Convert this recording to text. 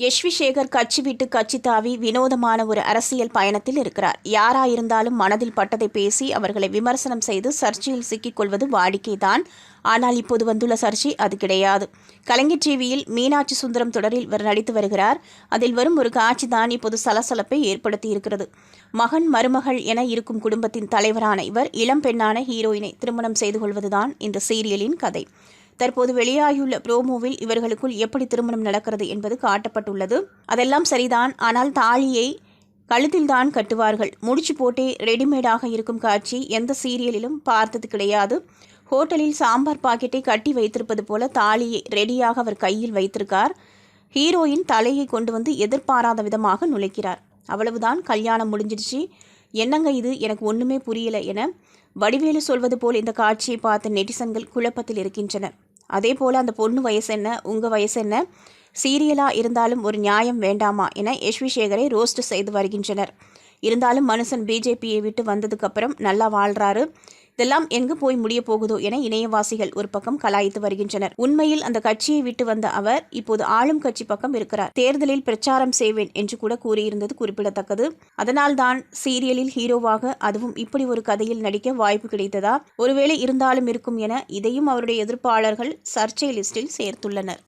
SV Sekar கட்சி விட்டு கட்சி தாவி வினோதமான ஒரு அரசியல் பயணத்தில் இருக்கிறார். யாராயிருந்தாலும் மனதில் பட்டதை பேசி அவர்களை விமர்சனம் செய்து சர்ச்சையில் சிக்கிக் கொள்வது வாடிக்கைதான். ஆனால் இப்போது வந்துள்ள சர்ச்சை அது கிடையாது. கலைஞர் டிவியில் மீனாட்சி சுந்தரம் தொடரில் இவர் நடித்து வருகிறார். அதில் வரும் ஒரு காட்சி தான் இப்போது சலசலப்பை ஏற்படுத்தி இருக்கிறது. மகன் மருமகள் என இருக்கும் குடும்பத்தின் தலைவரான இவர் இளம் பெண்ணான ஹீரோயினை திருமணம் செய்து கொள்வதுதான் இந்த சீரியலின் கதை. தற்போது வெளியாகியுள்ள புரோமோவில் இவர்களுக்குள் எப்படி திருமணம் நடக்கிறது என்பது காட்டப்பட்டுள்ளது. அதெல்லாம் சரிதான். ஆனால் தாலியை கழுத்தில்தான் கட்டுவார்கள். முடிச்சு போட்டே ரெடிமேடாக இருக்கும் காட்சி எந்த சீரியலிலும் பார்த்தது கிடையாது. ஹோட்டலில் சாம்பார் பாக்கெட்டை கட்டி வைத்திருப்பது போல தாலியை ரெடியாக அவர் கையில் வைத்திருக்கார். ஹீரோயின் தலையை கொண்டு வந்து எதிர்பாராத விதமாக நுழைக்கிறார். அவ்வளவுதான், கல்யாணம் முடிஞ்சிடுச்சு. என்னங்க இது, எனக்கு ஒன்றுமே புரியல என வடிவேலு சொல்வது போல் இந்த காட்சியை பார்த்த நெட்டிசன்கள் குழப்பத்தில் இருக்கின்றனர். அதே போல் அந்த பொண்ணு வயசு என்ன, உங்கள் வயசு என்ன, சீரியலாக இருந்தாலும் ஒரு நியாயம் வேண்டாமா என எஸ்வி சேகரை ரோஸ்ட் செய்து வருகின்றனர். இருந்தாலும் மனுஷன் பிஜேபியை விட்டு வந்ததுக்கப்புறம் நல்லா வாழ்கிறாரு. இதெல்லாம் எங்கு போய் முடிய போகுதோ என இணையவாசிகள் ஒரு பக்கம் கலாய்த்து வருகின்றனர். உண்மையில் அந்த கட்சியை விட்டு வந்த அவர் இப்போது ஆளும் கட்சி பக்கம் இருக்கிறார். தேர்தலில் பிரச்சாரம் செய்வேன் என்று கூட கூறியிருந்தது குறிப்பிடத்தக்கது. அதனால்தான் சீரியலில் ஹீரோவாக, அதுவும் இப்படி ஒரு கதையில் நடிக்க வாய்ப்பு கிடைத்ததா, ஒருவேளை இருந்தாலும் இருக்கும் என இதையும் அவருடைய எதிர்ப்பாளர்கள் சர்ச்சை லிஸ்டில் சேர்த்துள்ளனர்.